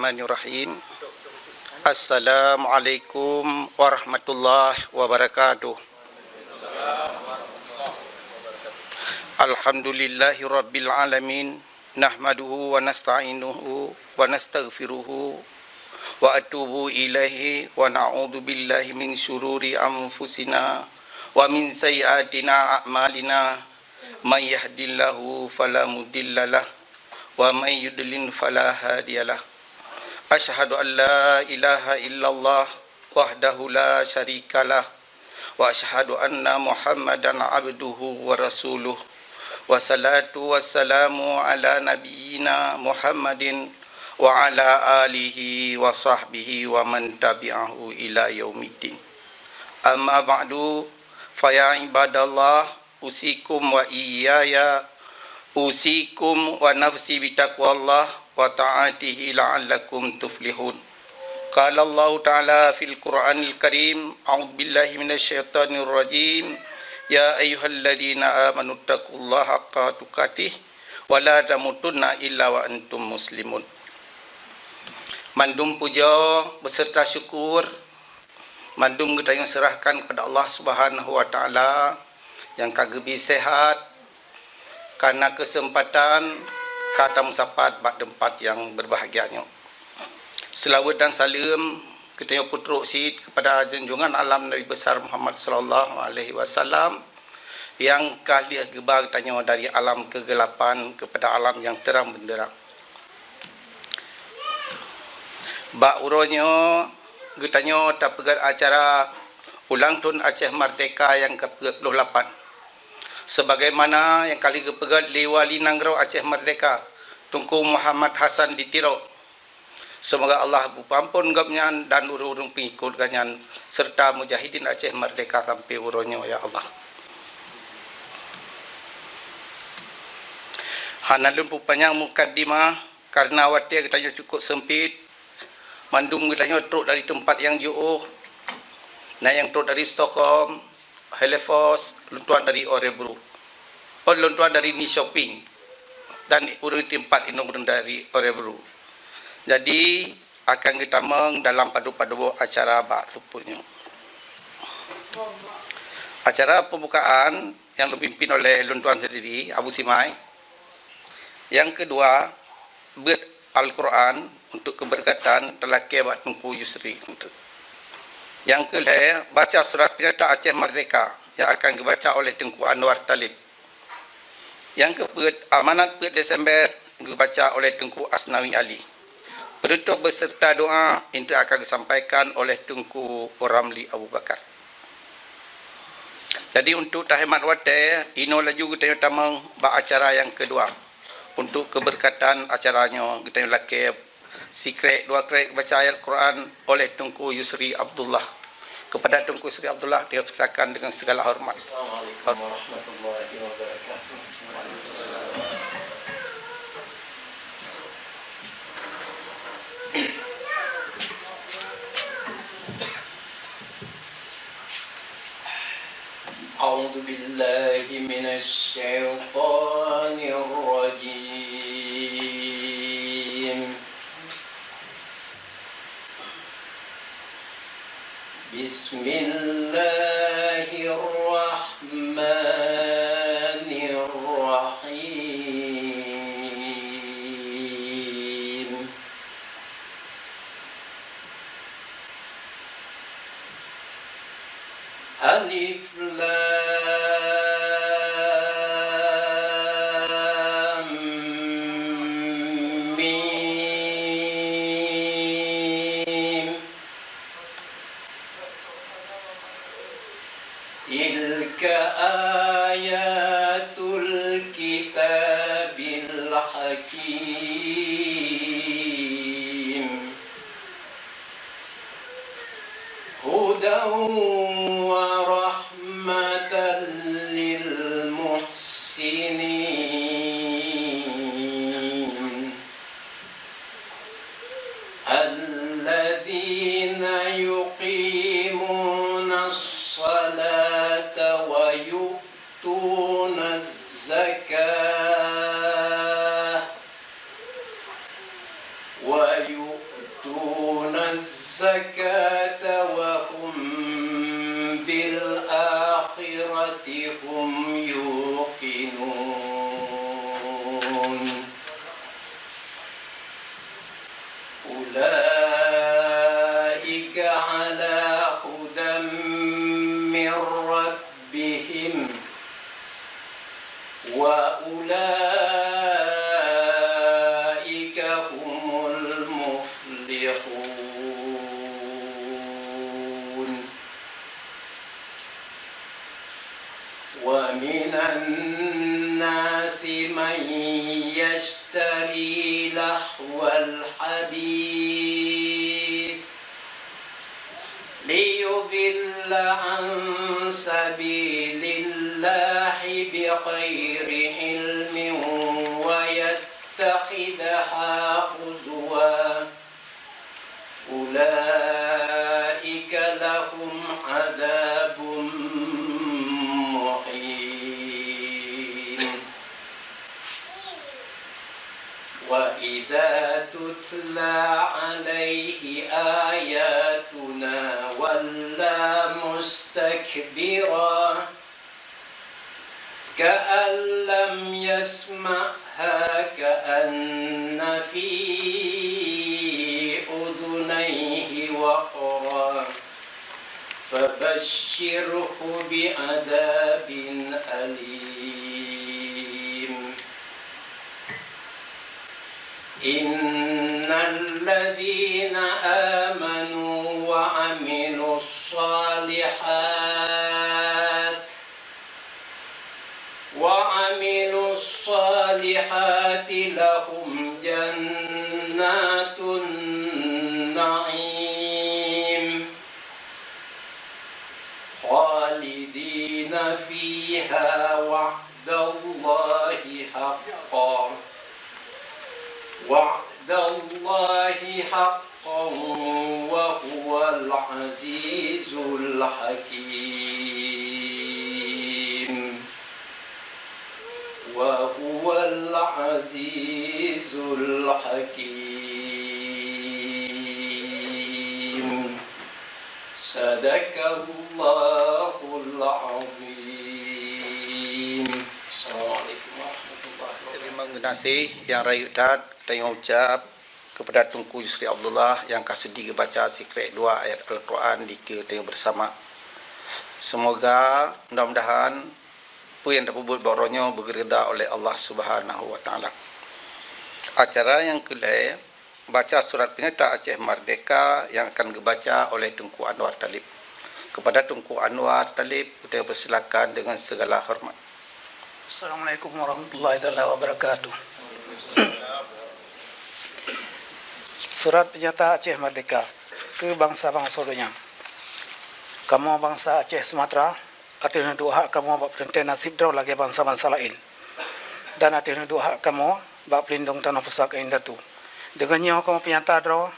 Bismillahirrahmanirrahim. Assalamualaikum warahmatullahi wabarakatuh. Alhamdulillahirabbil alamin. Nahmaduhu wa nasta'inuhu wa nastaghfiruhu wa atubu ilaihi wa na'udzu billahi min syururi anfusina wa min sayyiatina a'malina. May yahdihillahu fala mudhillalah wa may yudlil fala hadiyalah. Asyhadu an la ilaha illallah wahdahu la syarikalah wa asyhadu anna Muhammadan abduhu wa rasuluh. Wassalatu wassalamu ala nabiyyina Muhammadin wa ala alihi wa sahbihi wa man tabi'ahu ila yaumiddin. Amma ba'du, fa ya ibadallah, usikum wa iyaya usikum wa nafsi bitaqwallah wa ta'atihi la'allakum tuflihun. Qala Allah Ta'ala fil Qur'anil Karim, a'udzu billahi minasyaitonir rajim. Ya ayyuhalladzina amanu taqullaha haqqa tuqatih wa la tamutunna illa wa antum muslimun. Mandum puja beserta syukur mandum kita yang serahkan kepada Allah Subhanahu wa taala yang kagebi sehat karena kesempatan kata musafat bak tempat yang berbahagianya. Selawat dan salam kita yang putruk sid kepada junjungan alam Nabi besar Muhammad sallallahu alaihi wasallam yang kali gebar tanya dari alam kegelapan kepada alam yang terang benderang. Bak uronyo getanya tak pegat acara ulang tahun Aceh Merdeka yang ke-28. Sebagaimana yang kali kepegat Liwali Nangrau Aceh Merdeka Tunku Muhammad Hasan Ditiro. Semoga Allah bupampun gapnyan dan urung-urung pengikut ganyan serta mujahidin Aceh Merdeka sampai uronyo ya Allah. Hanalun pupanyang mukaddimah karena waktu kita cukup sempit. Mandum kita truk dari tempat yang jauh. Nah yang truk dari Stockholm, Halifax, luntuan dari Örebro. Luntuan dari Ni Shopping dan urut tempat indung dari Örebro. Jadi akan kita meng dalam padu-padu acara bak supunya. Acara pembukaan yang dipimpin oleh luntuan sendiri Abu Simai. Yang kedua, buat Al-Quran untuk keberkatan telaki bak Tunku Yusri. Yang kedua, baca surat pernyataan Aceh Merdeka yang akan dibaca oleh Tunku Anwar Talib. Yang keempat, amanat 4 Desember dibaca oleh Tunku Asnawi Ali. Penutup beserta doa itu akan disampaikan oleh Tunku Ramli Abu Bakar. Jadi untuk tahimat wate, ino laju kita tamang ba acara yang kedua. Untuk keberkatan acaranya kita laki sikrek dua krek baca ayat Quran oleh Tunku Yusri Abdullah. Kepada Tunku Yusri Abdullah dia persilakan dengan segala hormat. Assalamualaikum warahmatullahi wabarakatuh. A'udzu billahi minasy syaithanir rajim. Bismillahirrahmanirrahim. Alif Lam Mim. Tilka ayatul kitabil hakim. Hudan wa rahmatan lil muhsinin. Alladzina yuqimuna as-salata wa yu'tuna az-zakah wa yu'tuna الزكاة وهم بالآخرة هم يوقنون أولئك على هدى من ربهم وأولئك هم المفلحون ومن الناس من يشتري لهو الحديث ليضل عن سبيل الله بغير علم ويتخذها هزوا أولئك لهم عذاب مهين وإذا تتلى عليه آياتنا ولى مستكبرا كأن لم يسمعها كأن في أذنيه وقرا فبشره بعذاب أليم إن الذين آمنوا وعملوا الصالحات لهم جنات النعيم خالدين فيها وعد الله حقا وهو العزيز الحكيم صدق الله العظيم. Assalamualaikum warahmatullahi wabarakatuh. Terima kasih yang Raya Ustaz kita ucap kepada Tunku Yusri Abdullah yang kasudi baca sikret 2 ayat Al-Quran di kita bersama. Semoga mudah-mudahan apa yang dapat buat baronyo bergereda oleh Allah Subhanahu wa taala. Acara yang kedua baca surat penyerta Aceh Merdeka yang akan dibaca oleh Tunku Anwar Talib. Kepada Tunku Anwar Talib kita persilakan dengan segala hormat. Assalamualaikum warahmatullahi wabarakatuh. Surat penyerta Aceh Merdeka ke bangsa-bangsa. Kamu bangsa Aceh Sumatera, artinya dua hak kamu bak perintah nasib draw lagi bangsa-bangsa lain. Dan artinya dua hak kamu bak pelindung tanah pusaka indah tu. Dengannya kamu penyata draw,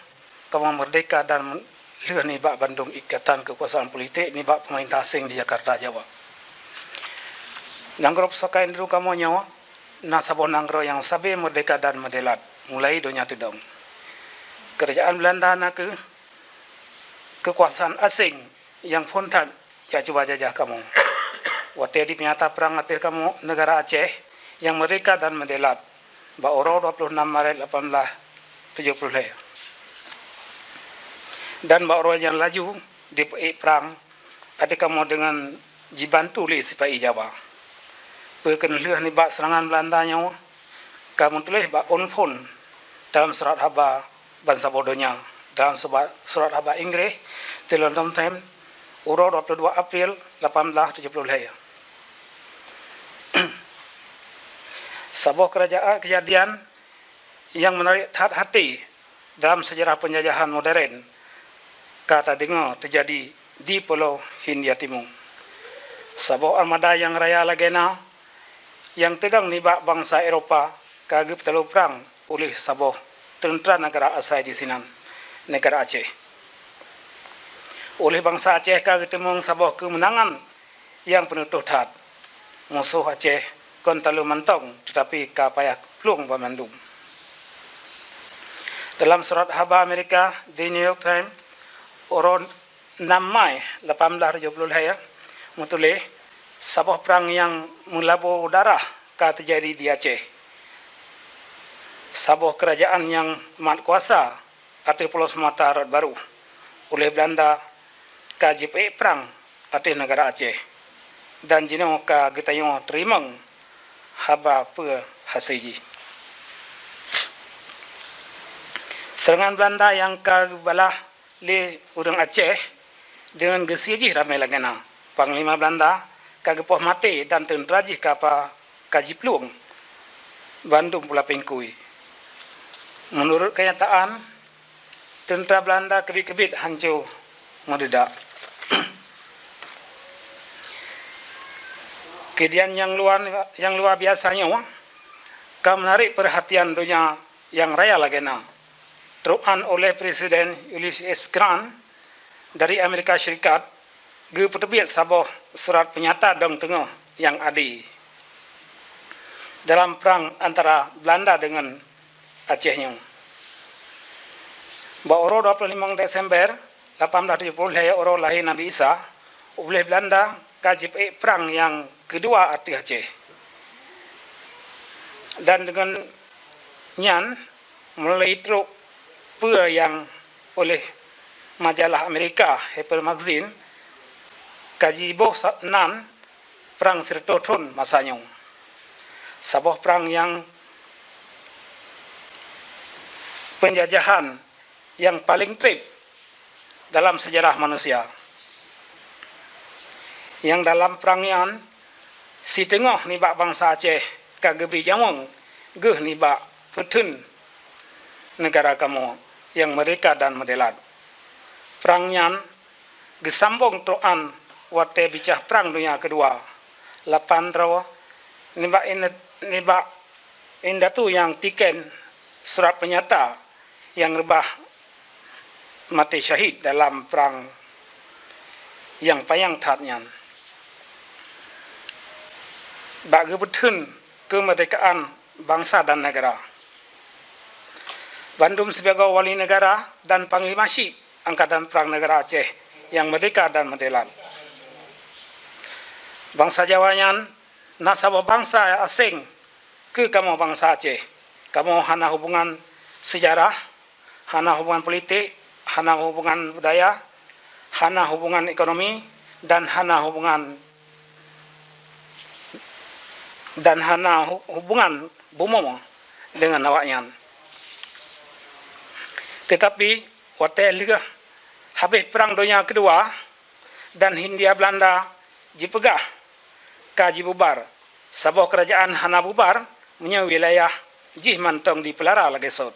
kamu merdeka dan lihat ni bak Bandung ikatan kekuasaan politik ni bak pemerintah asing di Jakarta Jawa. Nanggro pusaka indah kamu nyawa, nasabon nanggro yang sabi merdeka dan medelat, mulai dunia tudong. Kerajaan Belanda nak kekuasaan asing yang pontan coba jajah kamu. Waktu di penyata perang atir kamu negara Aceh yang merdeka dan mendelat. Baoro 26 Maret 1870. Dan baoro yang laju di perang adik kamu dengan jiban tulis sipai Jawa. Perkenalih ni bak serangan Belanda nyawa. Kamu tulis bak onfon dalam surat haba bangsa bodohnya. Dalam surat haba Inggris telontom time Uro 22 April 1870. Sebuah kejadian yang menarik hati dalam sejarah penjajahan modern kata dengar terjadi di Pulau Hindia Timur. Sebuah armada yang raya lagena yang tegang nibak bangsa Eropah kagip telu perang oleh sebuah tentera negara asal di sinan negara Aceh. Oleh bangsa Aceh kagip temung sebuah kemenangan yang penuh tat. Musuh Aceh kon telu mentong tetapi kapayah plung Bandung. Dalam surat haba Amerika di New York Times Orang 6 Mai 1870 ya, mutuleh sebuah perang yang melabur darah terjadi di Aceh. Sebuah kerajaan yang mat kuasa atas Pulau Sumatera baru oleh Belanda JPE perang atas negara Aceh. Dan jino getayo terimang haba pe hasiji. Serangan Belanda yang balah le urang Aceh dengan gesiji ramai lagana. Panglima Belanda kagepoh mati dan tenterajih kapa Kajipluang Bandung pula Pengkui. Menurut kenyataan, tentera Belanda kebit-kebit hancur mendadak. Kejadian yang luar biasanya menarik perhatian dunia yang raya lagena. Teruan oleh Presiden Ulysses S. Grant dari Amerika Syarikat peterbit sebuah surat penyata dong tengah yang adil dalam perang antara Belanda dengan Acehnya. Baoro 25 Desember 1870 ya orang lahir Nabi Isa oleh Belanda KJP perang yang kedua atas Aceh. Dan dengan nyan mulai truk pe yang oleh majalah Amerika Harper Magazine kajiboh nan perang Sirtotun masanya. Sebuah perang yang penjajahan yang paling trip dalam sejarah manusia. Yang dalam perang yang si tengah ni bak bangsa Aceh kagebri jamong geh ni bak petun negara kamu yang mereka dan medelat. Perang yang gesambung toan wate bicah perang dunia kedua. 8 rawa ni bak indatu yang tiken surat penyata yang rebah mati syahid dalam perang yang payang tatnya. Bagi betun kemerdekaan bangsa dan negara. Bandung sebagai wali negara dan Panglima Syik Angkatan Perang Negara Aceh yang merdeka dan mendelat. Bangsa Jawanya nasabah bangsa asing ke kamu bangsa Aceh. Kamu hana hubungan sejarah, hana hubungan politik, hana hubungan budaya, hana hubungan ekonomi, dan hana hubungan bumong dengan awaknya. Tetapi waktu liga habis perang dunia kedua dan Hindia Belanda dipegah kaji bubar. Sebuah kerajaan hana bubar punya wilayah jih mantong di pelara lagi sot.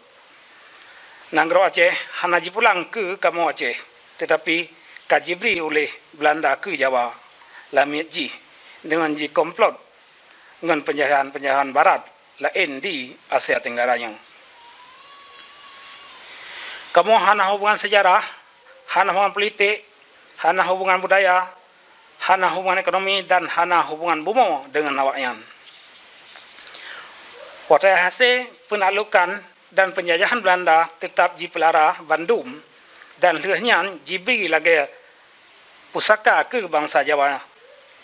Nanggro Aceh hana pulang ke kamu Aceh, tetapi kaji beri oleh Belanda ke Jawa. Lamit ji dengan ji komplot dengan penjajahan barat lain di Asia Tenggara yang. Kamu hana hubungan sejarah, hana hubungan politik, hana hubungan budaya, hana hubungan ekonomi, dan hana hubungan bumong dengan awaknya. Waktu hasil penaklukan dan penjajahan Belanda tetap di pelara Bandung dan lehnya diberi lagi pusaka ke bangsa Jawa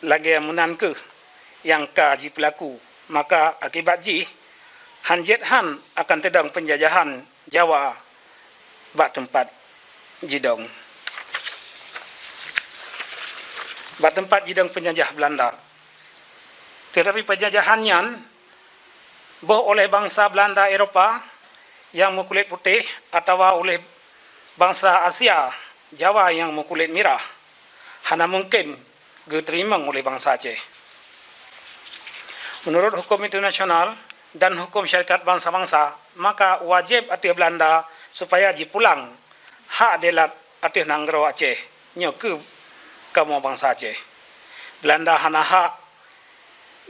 lagi munan ke yang ji pelaku. Maka akibat ji hanjet han akan tedang penjajahan Jawa bak tempat jidong. Bak tempat jidong penjajah Belanda. Tetapi penjajahannya boh oleh bangsa Belanda Eropah yang berkulit putih atau oleh bangsa Asia Jawa yang berkulit merah. Hana mungkin diterima oleh bangsa Aceh. Menurut hukum internasional dan hukum syarikat bangsa-bangsa, maka wajib atas Belanda supaya dipulang hak delat atas nanggro Aceh nyoku kamu bangsa Aceh. Belanda hana hak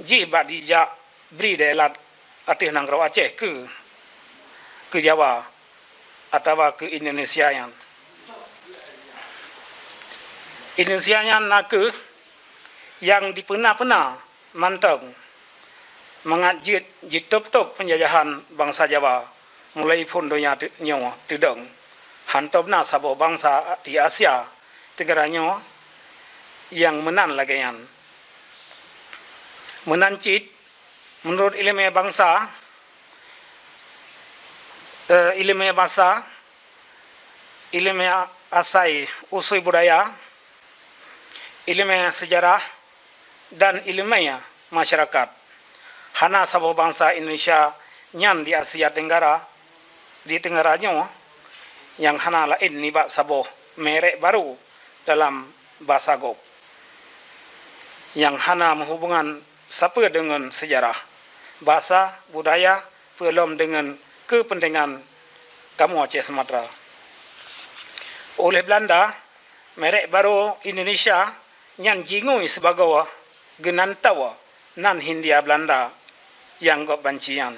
ji bak dijak beri delat atas nanggro Aceh ke Jawa atau ke Indonesia yang. Indonesia nak yang dipena-pena mantong mengajit jitop-top penjajahan bangsa Jawa mulai pondonya nyawa tidong hantobna sabo bangsa di Asia Tenggara yang menan lagayan. Menancit menurut ilmu bangsa, ilmu bahasa, ilmu asai usul budaya, ilmu sejarah dan ilmu masyarakat. Hana sabo bangsa Indonesia nyan di Asia Tenggara di Tenggaranya yang hana lain ni bak sabo merek baru dalam bahasa Gop yang hana menghubungan siapa dengan sejarah, bahasa, budaya, belum dengan kepentingan kamu Aceh Sumatera. Oleh Belanda, merek baru Indonesia yang jingui sebagai genantawa nan Hindia Belanda yang gop bancian.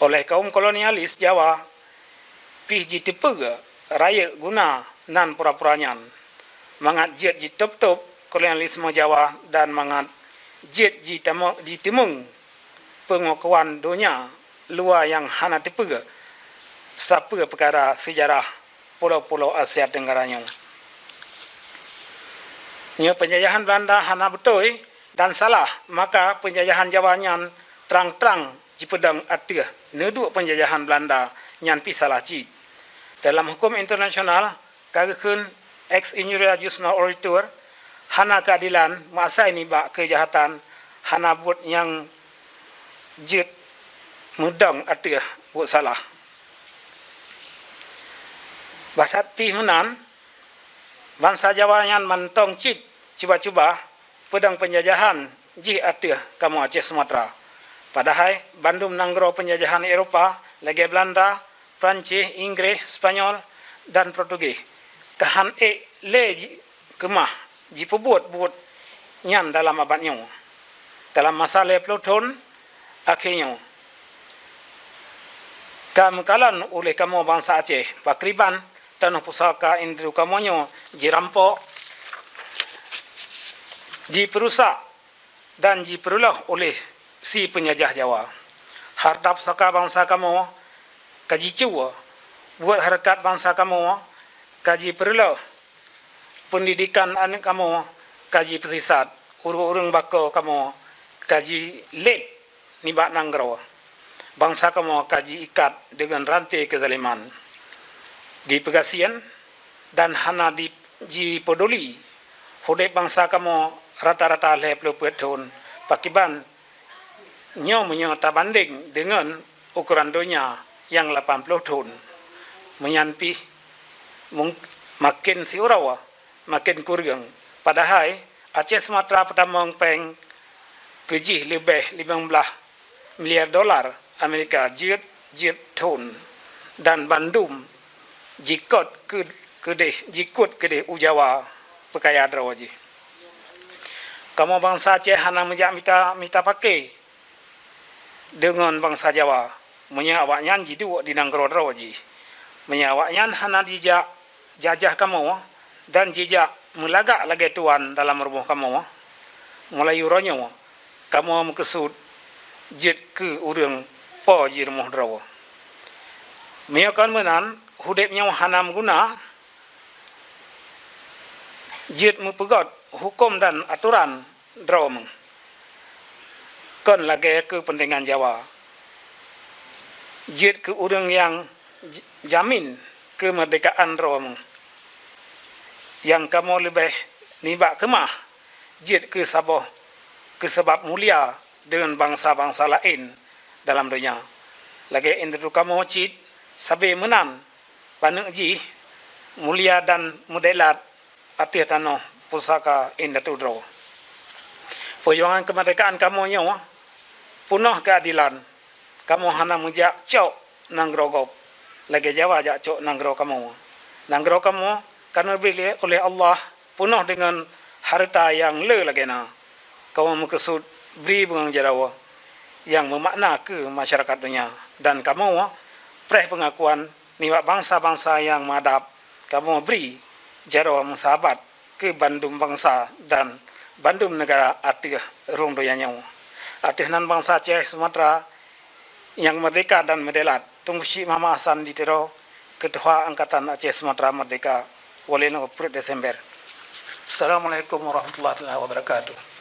Oleh kaum kolonialis Jawa, pih tepega raya guna nan pura-puranyan. Mangat jet top kolonialisme Jawa dan mangat jet di timung pengakuan dunia luar yang hana tepega siapa perkara sejarah pulau-pulau Asia Tenggaranya. Nya penjajahan Belanda hana betul dan salah, maka penjajahan Jawa nyan terang-terang jipedang atih neduk penjajahan Belanda nyan pi salah ci. Dalam hukum internasional kagakun ex injuria jus non oritur hana keadilan masa ini bak kejahatan hana buat yang jet mudang atih buat salah. Basat pi menan bangsa Jawa yang mantong cit cuba-cuba pedang penjajahan ji atih kamu Aceh Sumatera. Padahal Bandung nanggro penjajahan Eropah, lagi Belanda, Prancis, Inggris, Spanyol dan Portugis. Kahan le kemah ji pebuat-buat nyan dalam abadnya. Dalam masalah Pluton akhirnya kamkalan oleh kamu bangsa Aceh pakriban tanah pusaka indru kamonyo jirampok diperusak dan diperulah oleh si penjajah Jawa. Harta pusaka bangsa kamu kaji cuwa buat harakat bangsa kamu kaji perulah pendidikan anak kamu kaji pesisat urung-urung bako kamu kaji lek nibak nanggro bangsa kamu kaji ikat dengan rantai kezaliman di pegasian dan hana di peduli hodek bangsa kamu rata-rata le 20 tahun pakiban nyo tak banding dengan ukuran dunia yang 80 tahun menyanpi makin siurawa makin kurang. Padahal Aceh Sumatera pertama peng keji lebih 15 miliar dolar Amerika jit tahun dan Bandung jikut kedeh ujawa pekaya drawaji. Kamu bangsa Aceh hana menjak mita pakai dengan bangsa Jawa menyawaknya jidu di nanggro drawaji. Menyawaknya hana dijak jajah kamu dan jejak melagak lagi tuan dalam rumah kamu mulai uronyo kamu mekesud jit ke urang po ji rumah drawa. Meyakan menan hudepnya hanam guna jit mepegot hukum dan aturan drawang kon lagi kepentingan Jawa jit ke urang yang jamin kemerdekaan drawang yang kamu lebih nibak kemah jit ke sabah ke sebab mulia dengan bangsa-bangsa lain dalam dunia lagi indru kamu cit sabe menan panek ji mulia dan modelat atih tanah pusaka indatu draw. Perjuangan kemerdekaan kamu nyo punah keadilan kamu hana mujak cok nanggro lagi Jawa jak cok nanggro kamu karena bila oleh Allah punah dengan harta yang le lagi na kamu mekesud beri bungang jarawa yang memakna ke masyarakat dunia dan kamu preh pengakuan niwak bangsa-bangsa yang madap kamu beri jarawa musahabat ke Bandung bangsa dan Bandung negara atih rung doyanya atih nan bangsa Aceh Sumatera yang merdeka dan medelat tunggu si Mama Hasan ditero Ketua Angkatan Aceh Sumatera Merdeka Walino per Desember. Assalamualaikum warahmatullahi wabarakatuh.